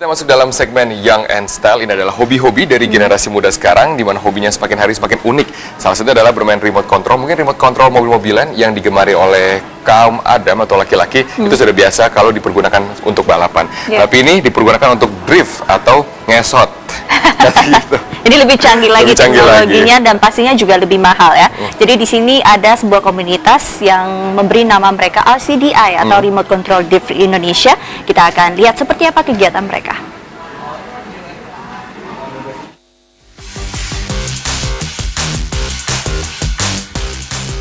Kita masuk dalam segmen Young and Style. Ini adalah hobi-hobi dari generasi muda sekarang, di mana hobinya semakin hari semakin unik. Salah satunya adalah bermain remote control. Mungkin remote control mobil-mobilan yang digemari oleh kaum Adam atau laki-laki itu sudah biasa kalau dipergunakan untuk balapan. Tapi ini dipergunakan untuk drift atau ngesot. Gitu. Jadi lebih canggih lagi teknologinya dan pastinya juga lebih mahal ya. Jadi di sini ada sebuah komunitas yang memberi nama mereka RCDI atau Remote Control Drift Indonesia. Kita akan lihat seperti apa kegiatan mereka.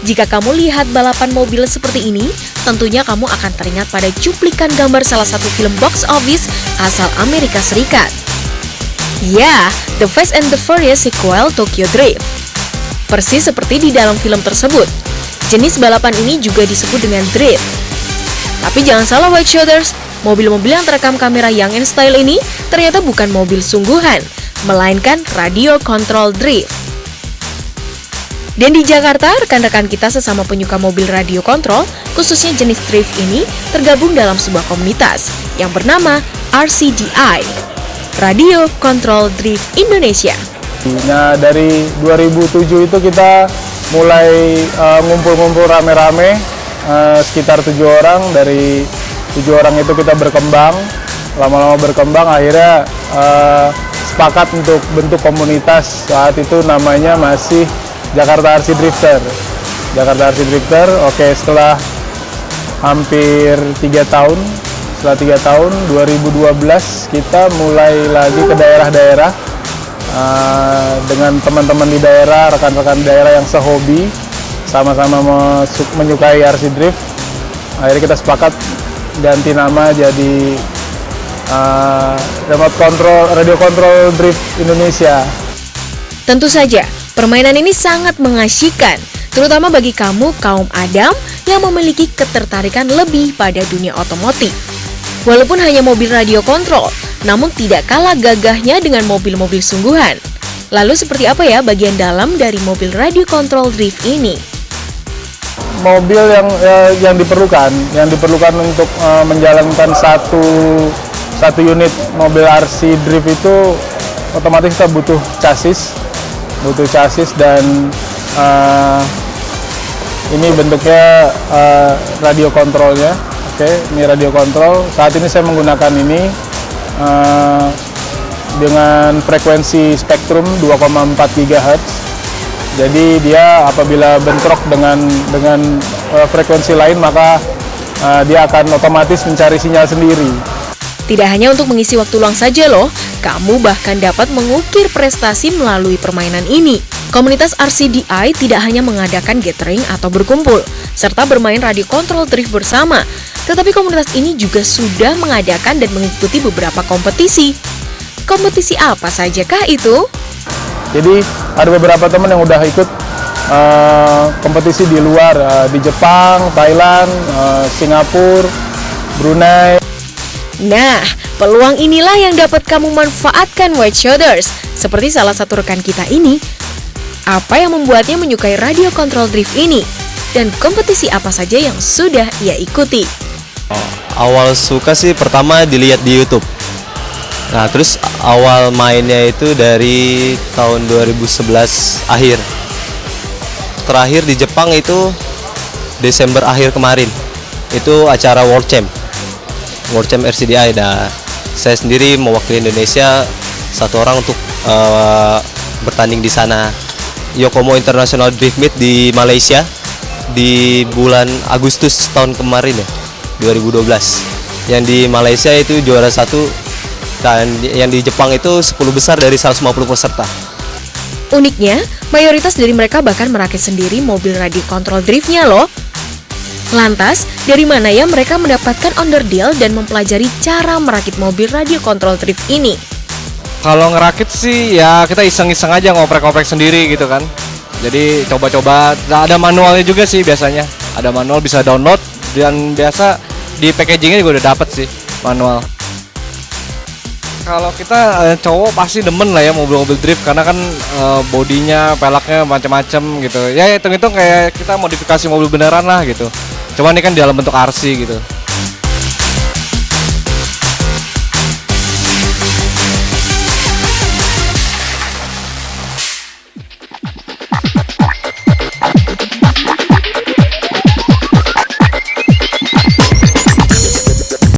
Jika kamu lihat balapan mobil seperti ini, tentunya kamu akan teringat pada cuplikan gambar salah satu film box office asal Amerika Serikat. Ya, The Fast and the Furious sequel Tokyo Drift. Persis seperti di dalam film tersebut, jenis balapan ini juga disebut dengan drift. Tapi jangan salah White Shooters, mobil-mobil yang terekam kamera Young and Style ini ternyata bukan mobil sungguhan, melainkan radio control drift. Dan di Jakarta, rekan-rekan kita sesama penyuka mobil radio kontrol, khususnya jenis drift ini, tergabung dalam sebuah komunitas yang bernama RCDI, Radio Control Drift Indonesia. Nah, dari 2007 itu kita mulai ngumpul-ngumpul rame-rame, sekitar 7 orang. Dari 7 orang itu kita berkembang, lama-lama berkembang, akhirnya sepakat untuk bentuk komunitas. Saat itu namanya masih Jakarta RC Drifter. Jakarta RC Drifter, oke, setelah hampir 3 tahun, setelah 3 tahun, 2012 kita mulai lagi ke daerah-daerah dengan teman-teman di daerah, rekan-rekan daerah yang sehobi, sama-sama menyukai RC Drift. Akhirnya kita sepakat ganti nama jadi Radio Control Drift Indonesia. Tentu saja, permainan ini sangat mengasyikkan, terutama bagi kamu kaum Adam yang memiliki ketertarikan lebih pada dunia otomotif. Walaupun hanya mobil radio kontrol, namun tidak kalah gagahnya dengan mobil-mobil sungguhan. Lalu seperti apa ya bagian dalam dari mobil radio kontrol drift ini? Mobil yang diperlukan untuk menjalankan satu unit mobil RC drift itu otomatis kita butuh chassis dan ini bentuknya radio kontrolnya. Oke, ini radio kontrol. Saat ini saya menggunakan ini dengan frekuensi spektrum 2,4 GHz. Jadi dia apabila bentrok dengan frekuensi lain, maka dia akan otomatis mencari sinyal sendiri. Tidak hanya untuk mengisi waktu luang saja loh, kamu bahkan dapat mengukir prestasi melalui permainan ini. Komunitas RCDI tidak hanya mengadakan gathering atau berkumpul, serta bermain radio control drift bersama, tetapi komunitas ini juga sudah mengadakan dan mengikuti beberapa kompetisi. Kompetisi apa sajakah itu? Jadi ada beberapa teman yang udah ikut kompetisi di luar, di Jepang, Thailand, Singapura, Brunei. Nah, peluang inilah yang dapat kamu manfaatkan White Shooters, seperti salah satu rekan kita ini. Apa yang membuatnya menyukai radio control drift ini? Dan kompetisi apa saja yang sudah ia ikuti? Awal suka sih pertama dilihat di YouTube. Nah, terus awal mainnya itu dari tahun 2011 akhir. Terakhir di Jepang itu Desember akhir kemarin. Itu acara World Champ RCDI. Nah, saya sendiri mewakili Indonesia satu orang untuk bertanding di sana. Yokomo International Drift Meet di Malaysia di bulan Agustus tahun kemarin ya, 2012. Yang di Malaysia itu juara 1 dan yang di Jepang itu 10 besar dari 150 peserta. Uniknya, mayoritas dari mereka bahkan merakit sendiri mobil radio control driftnya loh. Lantas, dari mana ya mereka mendapatkan onderdil dan mempelajari cara merakit mobil radio control drift ini? Kalau ngerakit sih ya kita iseng-iseng aja ngoprek-ngoprek sendiri gitu kan. Jadi coba-coba, nah, ada manualnya juga sih biasanya. Ada manual bisa download dan biasa di packagingnya juga udah dapet sih manual. Kalau kita cowok pasti demen lah ya mobil-mobil drift karena kan bodinya, pelaknya macam-macam gitu. Ya hitung-hitung kayak kita modifikasi mobil beneran lah gitu. Cuma ini kan di dalam bentuk RC gitu.